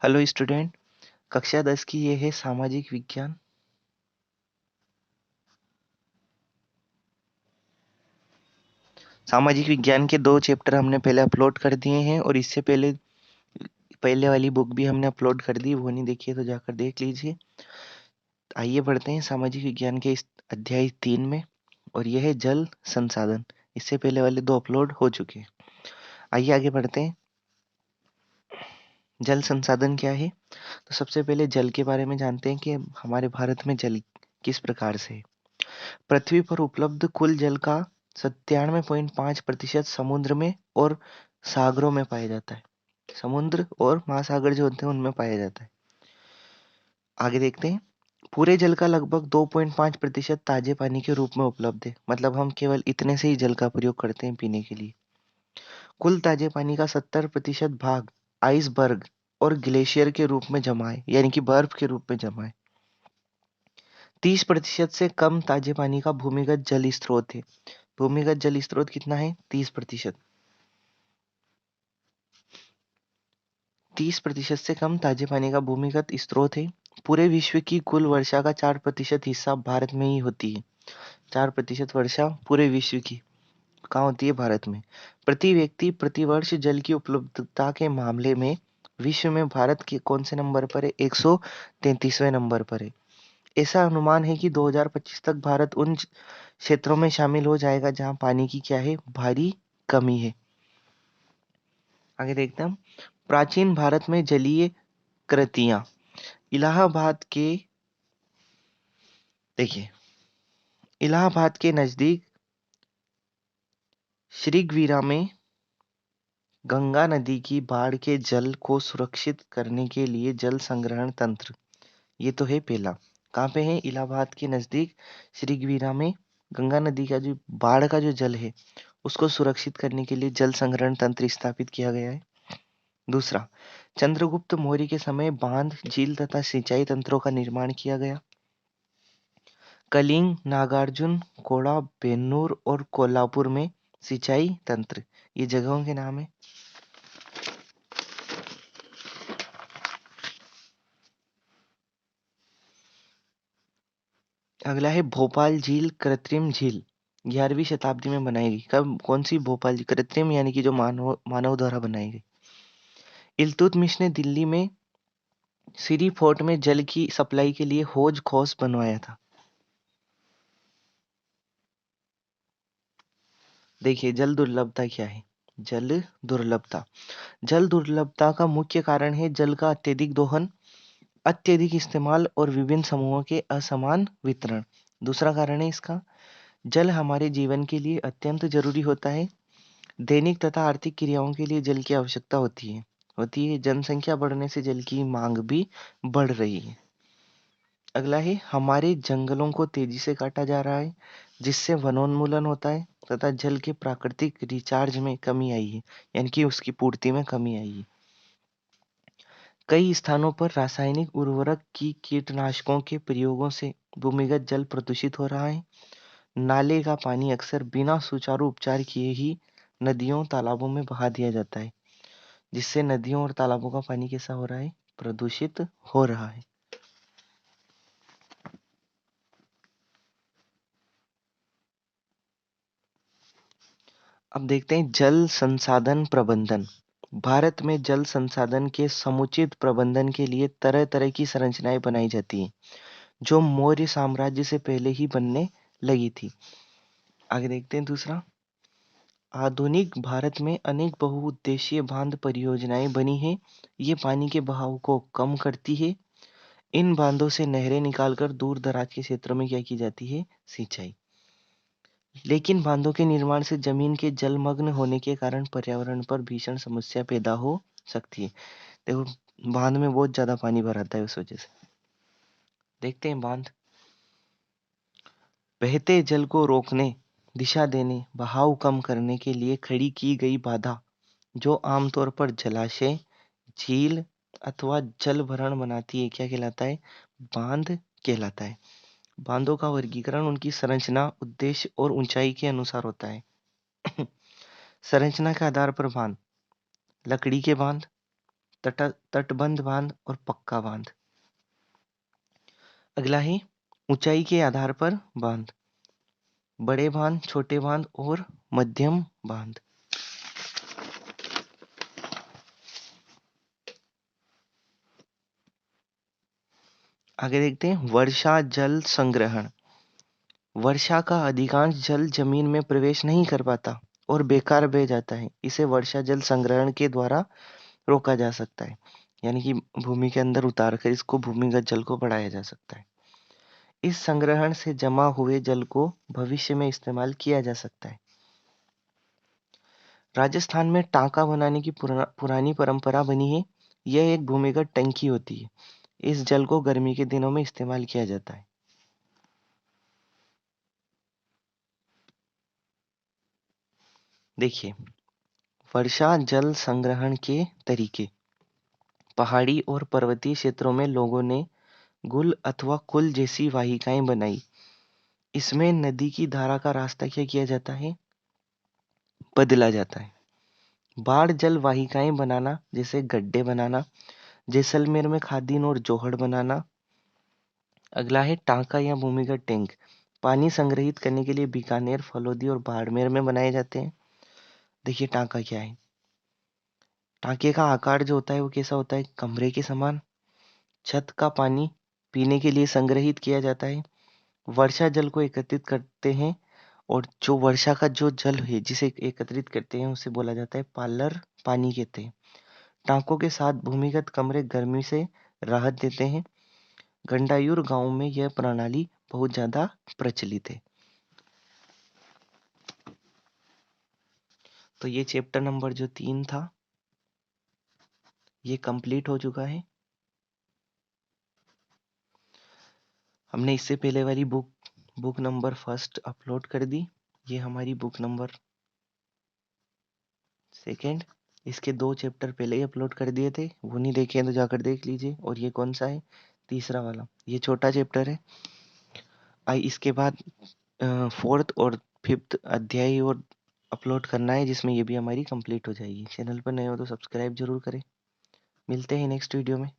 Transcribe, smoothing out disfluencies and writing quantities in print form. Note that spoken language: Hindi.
Hello student. कक्षा 10 की ये है सामाजिक विज्ञान। सामाजिक विज्ञान के 2 चैप्टर हमने पहले अपलोड कर दिए हैं और इससे पहले पहले वाली बुक भी हमने अपलोड कर दी। वो नहीं देखी है तो जाकर देख लीजिए। आइए बढ़ते हैं सामाजिक विज्ञान के इस अध्याय 3 में और यह है जल संसाधन। इससे पहले वाले 2 अपलोड हो चुके हैं। आइए आगे बढ़ते हैं। जल संसाधन क्या है? तो सबसे पहले जल के बारे में जानते हैं कि हमारे भारत में जल किस प्रकार से है। पृथ्वी पर उपलब्ध कुल जल का 97.5% समुद्र में और सागरों में पाया जाता है। समुद्र और महासागर जो होते हैं उनमें पाया जाता है। आगे देखते हैं। पूरे जल का लगभग 2.5% ताजे पानी के रूप में उपलब्ध है। मतलब हम केवल इतने से ही जल का प्रयोग करते हैं पीने के लिए। कुल ताजे पानी का 70% भाग आइसबर्ग और ग्लेशियर के रूप में जमा है, यानी कि बर्फ के रूप में जमा है। 30% से कम ताजे पानी का भूमिगत जल स्रोत है। भूमिगत जल स्रोत कितना है? 30%। 30% से कम ताजे पानी का भूमिगत स्रोत है। पूरे विश्व की कुल वर्षा का 4% हिस्सा भारत में ही होती है। 4% वर्षा पूरे विश्व की कहाँ होती है? भारत में। प्रति व्यक्ति प्रति वर्ष जल की उपलब्धता के मामले में विश्व में भारत के कौन से नंबर पर है? 133वें नंबर पर है। ऐसा अनुमान है कि 2025 तक भारत उन क्षेत्रों में शामिल हो जाएगा जहां पानी की क्या है? भारी कमी है। आगे देखते हैं हम। प्राचीन भारत में जलीय कृतियां। इलाहाबाद के देखिए, इलाहाबाद के नजदीक श्रीगवीरा में गंगा नदी की बाढ़ के जल को सुरक्षित करने के लिए जल संग्रहण तंत्र। ये तो है पहला। कहाँ पे है? इलाहाबाद के नजदीक श्रीगवीरा में गंगा नदी का जो बाढ़ का जो जल है उसको सुरक्षित करने के लिए जल संग्रहण तंत्र स्थापित किया गया है। दूसरा, चंद्रगुप्त मौर्य के समय बांध, झील तथा सिंचाई तंत्रों का निर्माण किया गया। कलिंग, नागार्जुन, कोड़ा, बेन्नूर और कोल्हापुर में सिंचाई तंत्र। ये जगहों के नाम है। अगला है भोपाल झील, कृत्रिम झील। 11वीं शताब्दी में बनाई गई। कब? कौन सी भोपाल झील? कृत्रिम यानी कि जो मानव द्वारा बनाई गई। इल्तुतमिश ने दिल्ली में सिरी फोर्ट में जल की सप्लाई के लिए हौज खौस बनवाया था। देखिए, जल दुर्लभता क्या है? जल दुर्लभता। जल दुर्लभता का मुख्य कारण है जल का अत्यधिक दोहन, अत्यधिक इस्तेमाल और विभिन्न समूहों के असमान वितरण। दूसरा कारण है इसका, जल हमारे जीवन के लिए अत्यंत जरूरी होता है। दैनिक तथा आर्थिक क्रियाओं के लिए जल की आवश्यकता होती है। जनसंख्या बढ़ने से जल की मांग भी बढ़ रही है। अगला है, हमारे जंगलों को तेजी से काटा जा रहा है जिससे वनोन्मूलन होता है तथा जल के प्राकृतिक रिचार्ज में कमी आई है, यानी कि उसकी पूर्ति में कमी आई है। कई स्थानों पर रासायनिक उर्वरक की कीटनाशकों के प्रयोगों से भूमिगत जल प्रदूषित हो रहा है। नाले का पानी अक्सर बिना सुचारू उपचार किए ही नदियों तालाबों में बहा दिया जाता है, जिससे नदियों और तालाबों का पानी कैसा हो रहा है? प्रदूषित हो रहा है। अब देखते हैं जल संसाधन प्रबंधन। भारत में जल संसाधन के समुचित प्रबंधन के लिए तरह तरह की संरचनाएं बनाई जाती हैं जो मौर्य साम्राज्य से पहले ही बनने लगी थी। आगे देखते हैं दूसरा, आधुनिक भारत में अनेक बहुउद्देशीय बांध परियोजनाएं बनी हैं। ये पानी के बहाव को कम करती है। इन बांधों से नहरें निकालकर दूर दराज के क्षेत्रों में क्या की जाती है? सिंचाई। लेकिन बांधों के निर्माण से जमीन के जलमग्न होने के कारण पर्यावरण पर भीषण समस्या पैदा हो सकती है। देखो, बांध में बहुत ज्यादा पानी भराता है उस वजह से। देखते हैं बांध। बहते जल को रोकने, दिशा देने, बहाव कम करने के लिए खड़ी की गई बाधा जो आमतौर पर जलाशय, झील अथवा जल भरण बनाती है क्या कहलाता है? बांध कहलाता है। बांधों का वर्गीकरण उनकी संरचना, उद्देश्य और ऊंचाई के अनुसार होता है। संरचना के आधार पर बांध: लकड़ी के बांध, तटबंध बांध और पक्का बांध। अगला है ऊंचाई के आधार पर बांध, बड़े बांध, छोटे बांध और मध्यम बांध। आगे देखते हैं वर्षा जल संग्रहण। वर्षा का अधिकांश जल जमीन में प्रवेश नहीं कर पाता और बेकार बह जाता है। इसे वर्षा जल संग्रहण के द्वारा रोका जा सकता है, यानी कि भूमि के अंदर उतार कर इसको भूमिगत जल को बढ़ाया जा सकता है। इस संग्रहण से जमा हुए जल को भविष्य में इस्तेमाल किया जा सकता है। राजस्थान में टांका बनाने की पुरानी परंपरा बनी है। यह एक भूमिगत टंकी होती है। इस जल को गर्मी के दिनों में इस्तेमाल किया जाता है। देखिए, वर्षा जल संग्रहण के तरीके। पहाड़ी और पर्वतीय क्षेत्रों में लोगों ने गुल अथवा कुल जैसी वाहिकाएं बनाई। इसमें नदी की धारा का रास्ता क्या किया जाता है? बदला जाता है। बाढ़ जल वाहिकाएं बनाना, जैसे गड्ढे बनाना, जैसलमेर में खादीन और जोहड़ बनाना। अगला है टांका या भूमिगत टैंक। पानी संग्रहित करने के लिए बीकानेर, फलोदी और बाड़मेर में बनाए जाते हैं। देखिए टांका क्या है। टांके का आकार जो होता है वो कैसा होता है? कमरे के समान। छत का पानी पीने के लिए संग्रहित किया जाता है। वर्षा जल को एकत्रित करते हैं और जो वर्षा का जो जल है जिसे एकत्रित करते हैं उसे बोला जाता है पालर पानी कहते हैं। टांकों के साथ भूमिगत कमरे गर्मी से राहत देते हैं। गंडायुर गांव में यह प्रणाली बहुत ज्यादा प्रचलित है। तो ये चैप्टर नंबर जो 3 था ये कंप्लीट हो चुका है। हमने इससे पहले वाली बुक नंबर फर्स्ट अपलोड कर दी। ये हमारी बुक नंबर सेकंड। इसके 2 चैप्टर पहले ही अपलोड कर दिए थे, वो नहीं देखे हैं तो जाकर देख लीजिए। और ये कौन सा है? तीसरा वाला। ये छोटा चैप्टर है। इसके बाद 4th और 5th अध्याय और अपलोड करना है, जिसमें ये भी हमारी कंप्लीट हो जाएगी। चैनल पर नए हो तो सब्सक्राइब जरूर करें। मिलते हैं नेक्स्ट वीडियो में।